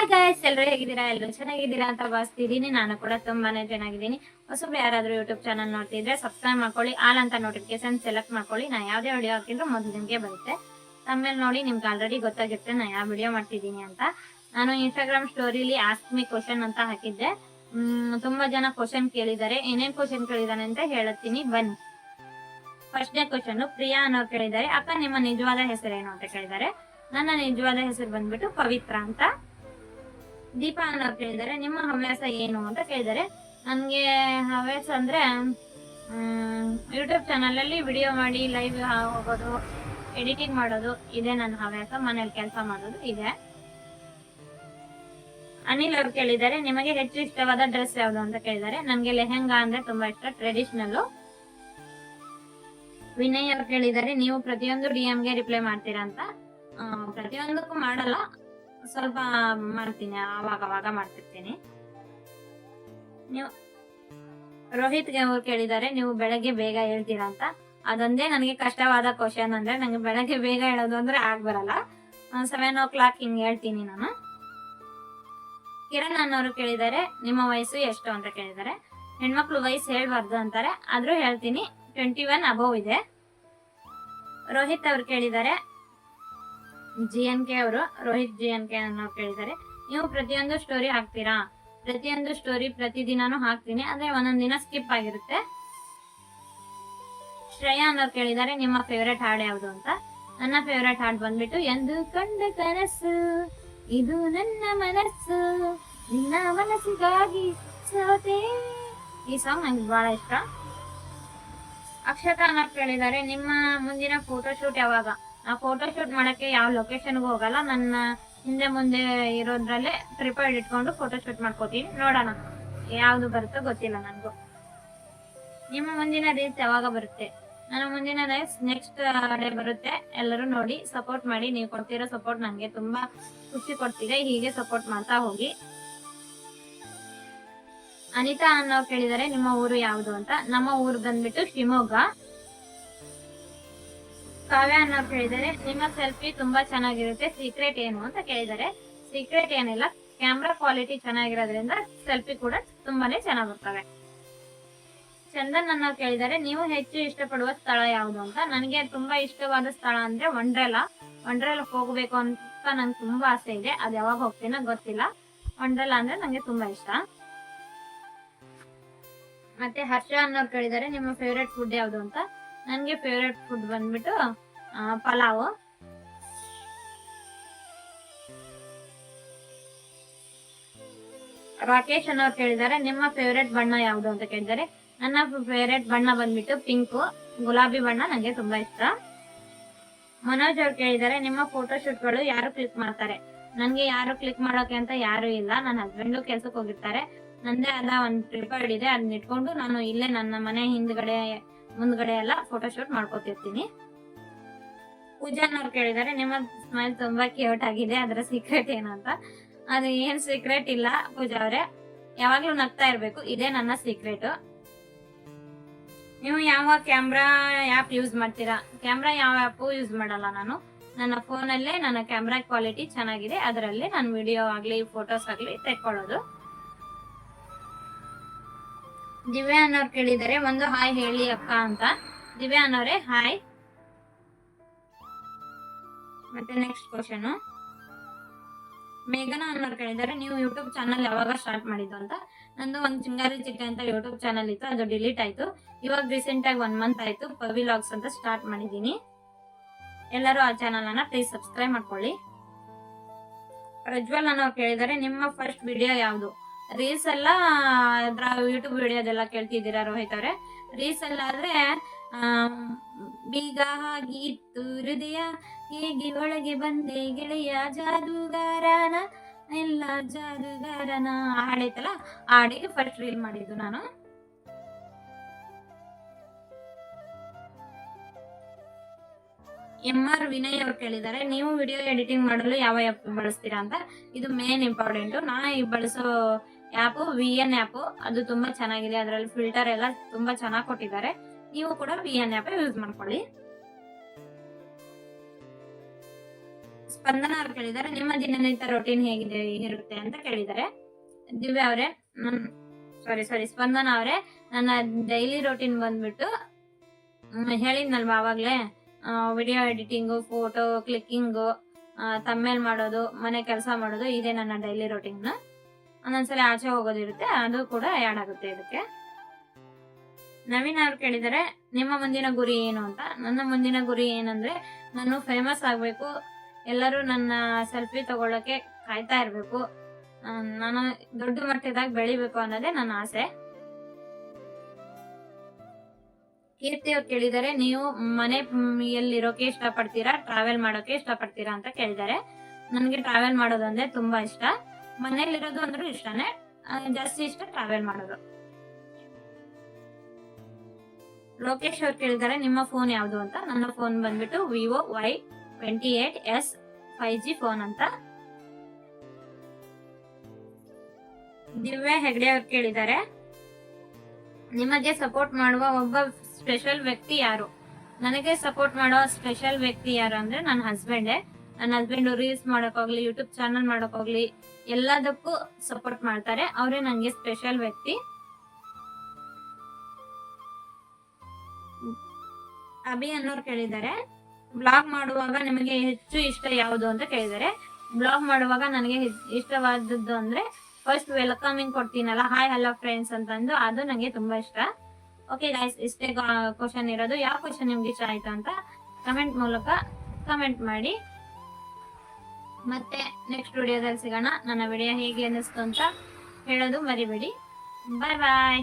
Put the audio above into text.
Hi guys, ಎಲ್ಲರೂ ಹೇಗಿದ್ದೀರಾ? ಎಲ್ಲರೂ ಚೆನ್ನಾಗಿದ್ದೀರಾ ಅಂತ ಭಾವಿಸ್ತಿದ್ದೀನಿ. ನಾನು ಕೂಡ ತುಂಬಾನೇ ಚೆನ್ನಾಗಿದ್ದೀನಿ. ಹೊಸಬ್ರು ಯಾರಾದ್ರೂ ಯೂಟ್ಯೂಬ್ ಚಾನಲ್ ನೋಡ್ತಿದ್ರೆ ಸಬ್ಸ್ಕ್ರೈಬ್ ಮಾಡ್ಕೊಳ್ಳಿ, ಆಲ್ ಅಂತ ನೋಟಿಫಿಕೇಶನ್ ಸೆಲೆಕ್ಟ್ ಮಾಡ್ಕೊಳ್ಳಿ. ನಾ ಯಾವ್ದೇ ವಿಡಿಯೋ ಹಾಕಿದ್ರು ಮೊದಲು ನಿಮಗೆ ಬರುತ್ತೆ. ತಮ್ಮೇಲೆ ನೋಡಿ ನಿಮ್ಗೆ ಆಲ್ರೆಡಿ ಗೊತ್ತಾಗಿರುತ್ತೆ ನಾ ಯಾವ ವಿಡಿಯೋ ಮಾಡ್ತಿದ್ದೀನಿ ಅಂತ. ನಾನು ಇನ್ಸ್ಟಾಗ್ರಾಮ್ ಸ್ಟೋರಿಲಿ ಆಸ್ಕ್ ಮಿ ಕ್ವಶನ್ ಅಂತ ಹಾಕಿದ್ದೆ. ತುಂಬಾ ಜನ ಕ್ವಶನ್ ಕೇಳಿದ್ದಾರೆ. ಏನೇನ್ ಕ್ವಶನ್ ಕೇಳಿದಾನೆ ಅಂತ ಹೇಳುತ್ತೀನಿ, ಬನ್ನಿ. ಫಸ್ಟ್ ಡೇ ಕ್ವಶನ್ ಪ್ರಿಯಾ ಅನ್ನೋರು ಕೇಳಿದ್ದಾರೆ, ಅಕ್ಕ ನಿಮ್ಮ ನಿಜವಾದ ಹೆಸರೇನು ಅಂತ ಕೇಳಿದ್ದಾರೆ. ನನ್ನ ನಿಜವಾದ ಹೆಸರು ಬಂದ್ಬಿಟ್ಟು ಪವಿತ್ರ ಅಂತ. ದೀಪಾ ಅನ್ನೋರು ಕೇಳಿದ್ದಾರೆ, ನಿಮ್ಮ ಹವ್ಯಾಸ ಏನು ಅಂತ ಕೇಳಿದ್ದಾರೆ. ನನ್ಗೆ ಹವ್ಯಾಸ ಅಂದ್ರೆ ಯೂಟ್ಯೂಬ್ ಚಾನಲ್ ಅಲ್ಲಿ ವಿಡಿಯೋ ಮಾಡಿ ಲೈವ್ ಹೋಗೋದು, ಎಡಿಟಿಂಗ್ ಮಾಡೋದು ಇದೆ ನನ್ನ ಹವ್ಯಾಸ. ಮನೇಲಿ ಕೆಲಸ ಮಾಡೋದು ಇದೆ. ಅನಿಲ್ ಅವ್ರು ಕೇಳಿದ್ದಾರೆ, ನಿಮಗೆ ಹೆಚ್ಚು ಇಷ್ಟವಾದ ಡ್ರೆಸ್ ಯಾವ್ದು ಅಂತ ಕೇಳಿದ್ದಾರೆ. ನನ್ಗೆ ಲೆಹೆಂಗಾ ಅಂದ್ರೆ ತುಂಬಾ ಇಷ್ಟ, ಟ್ರೆಡಿಷನಲ್. ವಿನಯ್ ಅವ್ರು ಕೇಳಿದ್ದಾರೆ, ನೀವು ಪ್ರತಿಯೊಂದು ಡಿಎಂಗೆ ರಿಪ್ಲೈ ಮಾಡ್ತೀರಾ ಅಂತ. ಪ್ರತಿಯೊಂದಕ್ಕೂ ಮಾಡಲ್ಲ, ಸ್ವಲ್ಪ ಮಾಡ್ತೀನಿ, ಅವಾಗ ಮಾಡ್ತಿರ್ತೀನಿ. ನೀವು ರೋಹಿತ್ ಅವ್ರು ಕೇಳಿದ್ದಾರೆ, ನೀವು ಬೆಳಗ್ಗೆ ಬೇಗ ಹೇಳ್ತೀರಾ ಅಂತ. ಅದೊಂದೇ ನನಗೆ ಕಷ್ಟವಾದ ಕ್ವಶನ್. ಅಂದ್ರೆ ನಂಗೆ ಬೆಳಗ್ಗೆ ಬೇಗ ಹೇಳೋದು ಅಂದ್ರೆ ಆಗ್ಬರಲ್ಲ. 7 o'clock ಹಿಂಗ್ ಹೇಳ್ತೀನಿ ನಾನು. ಕಿರಣ್ ಅನ್ನೋರು ಕೇಳಿದ್ದಾರೆ, ನಿಮ್ಮ ವಯಸ್ಸು ಎಷ್ಟು ಅಂತ ಕೇಳಿದ್ದಾರೆ. ಹೆಣ್ಮಕ್ಳು ವಯಸ್ಸು ಹೇಳ್ಬಾರ್ದು ಅಂತಾರೆ, ಆದ್ರೂ ಹೇಳ್ತೀನಿ, 21 ಅಬೌವ್ ಇದೆ. ರೋಹಿತ್ ಅವ್ರು ಕೇಳಿದ್ದಾರೆ, GNK ಅವರು, ರೋಹಿತ್ GNK ಅನ್ನೋರು ಕೇಳಿದ್ದಾರೆ, ನೀವು ಪ್ರತಿಯೊಂದು ಸ್ಟೋರಿ ಹಾಕ್ತೀರಾ? ಪ್ರತಿಯೊಂದು ಸ್ಟೋರಿ ಪ್ರತಿದಿನಾನು ಹಾಕ್ತೀನಿ, ಆದ್ರೆ ಒಂದೊಂದ್ ದಿನ ಸ್ಕಿಪ್ ಆಗಿರುತ್ತೆ. ಶ್ರೇಯಾ ಅನ್ನೋರು ಕೇಳಿದ್ದಾರೆ, ನಿಮ್ಮ ಫೇವ್ರೆಟ್ ಹಾಡು ಯಾವುದು ಅಂತ. ನನ್ನ ಫೇವ್ರೆಟ್ ಹಾಡು ಬಂದ್ಬಿಟ್ಟು ಎಂದು ಕಂಡ ಕನಸು ಇದು ನನ್ನ ಮನಸ್ಸು, ನಿನ್ನ ಮನಸ್ಸಿಗಾಗಿ ಸೋತೆ. ಈ ಸಾಂಗ್ ನಂಗೆ ಬಹಳ ಇಷ್ಟ. ಅಕ್ಷತಾ ಅನ್ನೋರು ಕೇಳಿದ್ದಾರೆ, ನಿಮ್ಮ ಮುಂದಿನ ಫೋಟೋಶೂಟ್ ಯಾವಾಗ? ನಾ ಫೋಟೋಶೂಟ್ ಮಾಡಕ್ಕೆ ಯಾವ ಲೊಕೇಶನ್ಗೂ ಹೋಗಲ್ಲ, ನನ್ನ ಹಿಂದೆ ಮುಂದೆ ಇರೋದ್ರಲ್ಲೇ ಪ್ರಿಪೇರ್ಡ್ ಇಟ್ಕೊಂಡು ಫೋಟೋಶೂಟ್ ಮಾಡ್ಕೋತೀನಿ. ನೋಡೋಣ ಯಾವ್ದು ಬರುತ್ತೋ ಗೊತ್ತಿಲ್ಲ ನನಗೂ. ನಿಮ್ಮ ಮುಂದಿನ ರೀಲ್ಸ್ ಯಾವಾಗ ಬರುತ್ತೆ? ನನ್ನ ಮುಂದಿನ ರೀಲ್ಸ್ ನೆಕ್ಸ್ಟ್ ಡೇ ಬರುತ್ತೆ. ಎಲ್ಲರೂ ನೋಡಿ ಸಪೋರ್ಟ್ ಮಾಡಿ. ನೀವು ಕೊಡ್ತಿರೋ ಸಪೋರ್ಟ್ ನಂಗೆ ತುಂಬಾ ಖುಷಿ ಕೊಡ್ತಿದೆ, ಹೀಗೆ ಸಪೋರ್ಟ್ ಮಾಡ್ತಾ ಹೋಗಿ. ಅನಿತಾ ಅನ್ನೋರು ಕೇಳಿದರೆ, ನಿಮ್ಮ ಊರು ಯಾವುದು ಅಂತ. ನಮ್ಮ ಊರು ಬಂದ್ಬಿಟ್ಟು ಶಿವಮೊಗ್ಗ. ಕಾವ್ಯ ಅನ್ನೋರು ಕೇಳಿದರೆ, ನಿಮ್ಮ ಸೆಲ್ಫಿ ತುಂಬಾ ಚೆನ್ನಾಗಿರುತ್ತೆ, ಸೀಕ್ರೆಟ್ ಏನು ಅಂತ ಕೇಳಿದ್ದಾರೆ. ಸೀಕ್ರೆಟ್ ಏನಿಲ್ಲ, ಕ್ಯಾಮ್ರಾ ಕ್ವಾಲಿಟಿ ಚೆನ್ನಾಗಿರೋದ್ರಿಂದ ಸೆಲ್ಫಿ ಕೂಡ ತುಂಬಾನೇ ಚೆನ್ನಾಗಿ ಬರ್ತವೆ. ಚಂದನ್ ಅನ್ನೋರು ಕೇಳಿದರೆ, ನೀವು ಹೆಚ್ಚು ಇಷ್ಟಪಡುವ ಸ್ಥಳ ಯಾವುದು ಅಂತ. ನನಗೆ ತುಂಬಾ ಇಷ್ಟವಾದ ಸ್ಥಳ ಅಂದ್ರೆ ವಂಡ್ರೆಲಾ ಹೋಗ್ಬೇಕು ಅಂತ ನಂಗೆ ತುಂಬಾ ಆಸೆ ಇದೆ. ಅದು ಯಾವಾಗ ಹೋಗ್ತೀನೋ ಗೊತ್ತಿಲ್ಲ. ವಂಡ್ರೆಲಾ ಅಂದ್ರೆ ನಂಗೆ ತುಂಬಾ ಇಷ್ಟ. ಮತ್ತೆ ಹರ್ಷ ಅನ್ನೋರು ಕೇಳಿದರೆ, ನಿಮ್ಮ ಫೇವ್ರೆಟ್ ಫುಡ್ ಯಾವುದು ಅಂತ. ನನ್ಗೆ ಫೇವ್ರೆಟ್ ಫುಡ್ ಬಂದ್ಬಿಟ್ಟು ಪಲಾವ್. ರಾಕೇಶ್ ಅನ್ನೋರು ಕೇಳಿದ್ದಾರೆ, ನಿಮ್ಮ ಫೇವ್ರೆಟ್ ಬಣ್ಣ ಯಾವುದು ಅಂತ ಕೇಳಿದ್ದಾರೆ. ನನ್ನ ಫೇವ್ರೆಟ್ ಬಣ್ಣ ಬಂದ್ಬಿಟ್ಟು ಪಿಂಕ್, ಗುಲಾಬಿ ಬಣ್ಣ ನಂಗೆ ತುಂಬಾ ಇಷ್ಟ. ಮನೋಜ್ ಅವ್ರು ಕೇಳಿದ್ದಾರೆ, ನಿಮ್ಮ ಫೋಟೋಶೂಟ್ ಗಳು ಯಾರು ಕ್ಲಿಕ್ ಮಾಡ್ತಾರೆ? ನನ್ಗೆ ಯಾರು ಕ್ಲಿಕ್ ಮಾಡೋಕೆ ಅಂತ ಯಾರು ಇಲ್ಲ. ನನ್ನ ಹಸ್ಬೆಂಡ್ ಕೆಲ್ಸಕ್ಕೆ ಹೋಗಿರ್ತಾರೆ. ನಂದೇ ಆದ ಒಂದು ಪ್ರಿಪೇರ್ಡ್ ಇದೆ, ಅದನ್ನ ಇಟ್ಕೊಂಡು ನಾನು ಇಲ್ಲೇ ನನ್ನ ಮನೆ ಹಿಂದ್ಗಡೆ ಮುಂದ್ಗಡೆ ಎಲ್ಲ ಫೋಟೋಶೂಟ್ ಮಾಡ್ಕೊತಿರ್ತೀನಿ. ಪೂಜಾನ್ ಅವ್ರು ಕೇಳಿದ್ದಾರೆ, ನಿಮ್ಮ ಸ್ಮೈಲ್ ತುಂಬಾ ಕ್ಯೂಟ್ ಆಗಿದೆ, ಅದರ ಸೀಕ್ರೆಟ್ ಏನು ಅಂತ. ಅದು ಏನ್ ಸೀಕ್ರೆಟ್ ಇಲ್ಲ ಪೂಜಾ ಅವರೇ, ಯಾವಾಗ್ಲೂ ನಗ್ತಾ ಇರ್ಬೇಕು, ಇದೇ ನನ್ನ ಸೀಕ್ರೆಟ್. ನೀವು ಯಾವ ಕ್ಯಾಮ್ರಾ ಆ್ಯಪ್ ಯೂಸ್ ಮಾಡ್ತೀರಾ? ಕ್ಯಾಮ್ರಾ ಯಾವ ಆ್ಯಪ್ ಯೂಸ್ ಮಾಡಲ್ಲ ನಾನು. ನನ್ನ ಫೋನಲ್ಲೇ ನನ್ನ ಕ್ಯಾಮ್ರಾ ಕ್ವಾಲಿಟಿ ಚೆನ್ನಾಗಿದೆ, ಅದರಲ್ಲಿ ನಾನು ವಿಡಿಯೋ ಆಗ್ಲಿ ಫೋಟೋಸ್ ಆಗ್ಲಿ ತೆಕ್ಕೊಳ್ಳೋದು. ದಿವ್ಯಾ ಅನ್ನೋರು ಕೇಳಿದರೆ, ಒಂದು ಹಾಯ್ ಹೇಳಿ ಅಕ್ಕ ಅಂತ. ದಿವ್ಯಾ ಅನ್ನೋರೇ ಹಾಯ್. ಮತ್ತೆ ನೆಕ್ಸ್ಟ್ ಕ್ವಶನ್, ಮೇಘನಾ ಅನ್ನೋರು ಕೇಳಿದ್ದಾರೆ, ನೀವು ಯೂಟ್ಯೂಬ್ ಚಾನಲ್ ಯಾವಾಗ ಸ್ಟಾರ್ಟ್ ಮಾಡಿದ್ದು ಅಂತ. ನಂದು ಒಂದು ಚಿಂಗಾರಿ ಚಿಟ್ಟೆ ಅಂತ ಯೂಟ್ಯೂಬ್ ಚಾನಲ್ ಇತ್ತು, ಅದು ಡಿಲೀಟ್ ಆಯ್ತು. ಇವಾಗ ರೀಸೆಂಟ್ ಆಗಿ 1 month ಆಯ್ತು, ಪವಿ ಲಾಗ್ಸ್ ಅಂತ ಸ್ಟಾರ್ಟ್ ಮಾಡಿದೀನಿ. ಎಲ್ಲರೂ ಆ ಚಾನಲ್ ಅನ್ನ ಪ್ಲೀಸ್ ಸಬ್ಸ್ಕ್ರೈಬ್ ಮಾಡ್ಕೊಳ್ಳಿ. ಪ್ರಜ್ವಲ್ ಅನ್ನೋರು ಕೇಳಿದರೆ, ನಿಮ್ಮ ಫಸ್ಟ್ ವಿಡಿಯೋ ಯಾವುದು? ರೀಲ್ಸ್ ಎಲ್ಲ ಯೂಟ್ಯೂಬ್ ವಿಡಿಯೋದೆಲ್ಲ ಕೇಳ್ತಿದ್ದೀರಾ ರೋಹಿತ್ ಅವರೇ. ರೀಲ್ಸ್ ಎಲ್ಲ ಆದ್ರೆ ಬೀಗ ಹಾಗಿತ್ತು ಹೃದಯ, ಹೇಗೆ ಒಳಗೆ ಬಂದೆ ಗೆಳೆಯ ಜಾದೂಗಾರನ ಎಲ್ಲ ಜಾದೂಗಾರನ ಹಾಡೈತಲ್ಲ, ಹಾಡಿಗೆ ಫಸ್ಟ್ ರೀಲ್ ಮಾಡಿದ್ದು ನಾನು. MR ವಿನಯ್ ಅವ್ರು ಕೇಳಿದ್ದಾರೆ, ನೀವು ವಿಡಿಯೋ ಎಡಿಟಿಂಗ್ ಮಾಡಲು ಯಾವ ಆ್ಯಪ್ ಬಳಸ್ತೀರಾ ಅಂತ. ಇದು ಮೇನ್ ಇಂಪಾರ್ಟೆಂಟ್. ನಾ ಬಳಸೋ ಆ್ಯಪ್ VN ಆ್ಯಪ್, ಅದು ತುಂಬಾ ಚೆನ್ನಾಗಿದೆ. ಅದರಲ್ಲಿ ಫಿಲ್ಟರ್ ಎಲ್ಲ ತುಂಬಾ ಚೆನ್ನಾಗಿ ಕೊಟ್ಟಿದ್ದಾರೆ. ನೀವು ಕೂಡ VN ಆ್ಯಪ್ ಯೂಸ್ ಮಾಡ್ಕೊಳ್ಳಿ. ಸ್ಪಂದನ ಅವ್ರು ಕೇಳಿದ್ದಾರೆ, ನಿಮ್ಮ ದಿನನಿತ್ಯ ರೊಟೀನ್ ಹೇಗಿದೆ ಇರುತ್ತೆ ಅಂತ ಕೇಳಿದ್ದಾರೆ. ದಿವ್ಯಾ ಅವರೇ, ಸ್ಪಂದನ ಅವರೇ, ನನ್ನ ಡೈಲಿ ರೊಟೀನ್ ಬಂದ್ಬಿಟ್ಟು ಹೇಳಿದ್ನಲ್ವಾ ಆವಾಗ್ಲೇ, ವಿಡಿಯೋ ಎಡಿಟಿಂಗು, ಫೋಟೋ ಕ್ಲಿಕ್ಕಿಂಗು, ತಮ್ಮೇಲ್ ಮಾಡೋದು, ಮನೆ ಕೆಲಸ ಮಾಡೋದು, ಇದೇ ನನ್ನ ಡೈಲಿ ರೊಟೀನ್. ಒಂದೊಂದ್ಸಲ ಆಚೆ ಹೋಗೋದಿರುತ್ತೆ, ಅದು ಕೂಡ ಆ್ಯಡ್ ಆಗುತ್ತೆ ಇದಕ್ಕೆ. ನವೀನ್ ಅವ್ರು ಕೇಳಿದರೆ, ನಿಮ್ಮ ಮುಂದಿನ ಗುರಿ ಏನು ಅಂತ. ನನ್ನ ಮುಂದಿನ ಗುರಿ ಏನಂದ್ರೆ, ನಾನು ಫೇಮಸ್ ಆಗ್ಬೇಕು, ಎಲ್ಲರೂ ನನ್ನ ಸೆಲ್ಫಿ ತಗೊಳ್ಳೋಕೆ ಕಾಯ್ತಾ ಇರ್ಬೇಕು, ನಾನು ದೊಡ್ಡ ಮಟ್ಟದಾಗ ಬೆಳಿಬೇಕು ಅನ್ನೋದೇ ನನ್ನ ಆಸೆ. ಕೀರ್ತಿ ಅವ್ರು ಕೇಳಿದರೆ, ನೀವು ಮನೆಯಲ್ಲಿರೋಕೆ ಇಷ್ಟಪಡ್ತೀರಾ, ಟ್ರಾವೆಲ್ ಮಾಡೋಕೆ ಇಷ್ಟಪಡ್ತೀರಾ ಅಂತ ಕೇಳಿದ್ದಾರೆ. ನನಗೆ ಟ್ರಾವೆಲ್ ಮಾಡೋದು ಅಂದ್ರೆ ತುಂಬಾ ಇಷ್ಟ. ಮನೇಲಿರೋದು ಅಂದ್ರೂ ಇಷ್ಟನೇ, ಜಾಸ್ತಿ ಇಷ್ಟ ಟ್ರಾವೆಲ್ ಮಾಡೋದು. ಲೋಕೇಶ್ ಅವ್ರು ಕೇಳಿದ್ದಾರೆ, ನಿಮ್ಮ ಫೋನ್ ಯಾವುದು ಅಂತ. ನನ್ನ ಫೋನ್ ಬಂದ್ಬಿಟ್ಟು ವಿವೋ Y28s 5G ಫೋನ್ ಅಂತ. ದಿವ್ಯಾ ಹೆಗ್ಡೆ ಅವ್ರು ಕೇಳಿದ್ದಾರೆ, ನಿಮಗೆ ಸಪೋರ್ಟ್ ಮಾಡುವ ಒಬ್ಬ ಸ್ಪೆಷಲ್ ವ್ಯಕ್ತಿ ಯಾರು? ನನಗೆ ಸಪೋರ್ಟ್ ಮಾಡೋ ಸ್ಪೆಷಲ್ ವ್ಯಕ್ತಿ ಯಾರು ಅಂದ್ರೆ ನನ್ನ ಹಸ್ಬೆಂಡೇ. ನನ್ನ ಹಸ್ಬೆಂಡ್ ರೀಲ್ಸ್ ಮಾಡೋಕ್ಕೋಗ್ಲಿ, ಯೂಟ್ಯೂಬ್ ಚಾನಲ್ ಮಾಡೋಕ್ಕೋಗ್ಲಿ, ಎಲ್ಲದಕ್ಕೂ ಸಪೋರ್ಟ್ ಮಾಡ್ತಾರೆ. ಅವರೇ ನನಗೆ ಸ್ಪೆಷಲ್ ವ್ಯಕ್ತಿ. ಅಭಿ ಅನ್ನೋರು ಕೇಳಿದ್ದಾರೆ, ಬ್ಲಾಗ್ ಮಾಡುವಾಗ ನಿಮಗೆ ಹೆಚ್ಚು ಇಷ್ಟ ಯಾವುದು ಅಂತ ಕೇಳಿದ್ದಾರೆ. ಬ್ಲಾಗ್ ಮಾಡುವಾಗ ನನಗೆ ಇಷ್ಟವಾದದ್ದು ಅಂದ್ರೆ ಫಸ್ಟ್ ವೆಲ್ಕಮಿಂಗ್ ಕೊಡ್ತೀನಲ್ಲ, ಹಾಯ್ ಹಲೋ ಫ್ರೆಂಡ್ಸ್ ಅಂತಂದು, ಅದು ನನಗೆ ತುಂಬಾ ಇಷ್ಟ. ಓಕೆ ಗೈಸ್, ಇಷ್ಟೇ ಕ್ವಶನ್ ಇರೋದು. ಯಾವ ಕ್ವಶನ್ ನಿಮ್ಗೆ ಇಷ್ಟ ಆಯ್ತು ಅಂತ ಕಮೆಂಟ್ ಮೂಲಕ ಕಮೆಂಟ್ ಮಾಡಿ. ಮತ್ತೆ ನೆಕ್ಸ್ಟ್ ವಿಡಿಯೋದಲ್ಲಿ ಸಿಗೋಣ. ನನ್ನ ವಿಡಿಯೋ ಹೇಗೆ ಅನ್ನಿಸ್ತು ಅಂತ ಹೇಳೋದು ಮರಿಬೇಡಿ. ಬಾಯ್ ಬಾಯ್.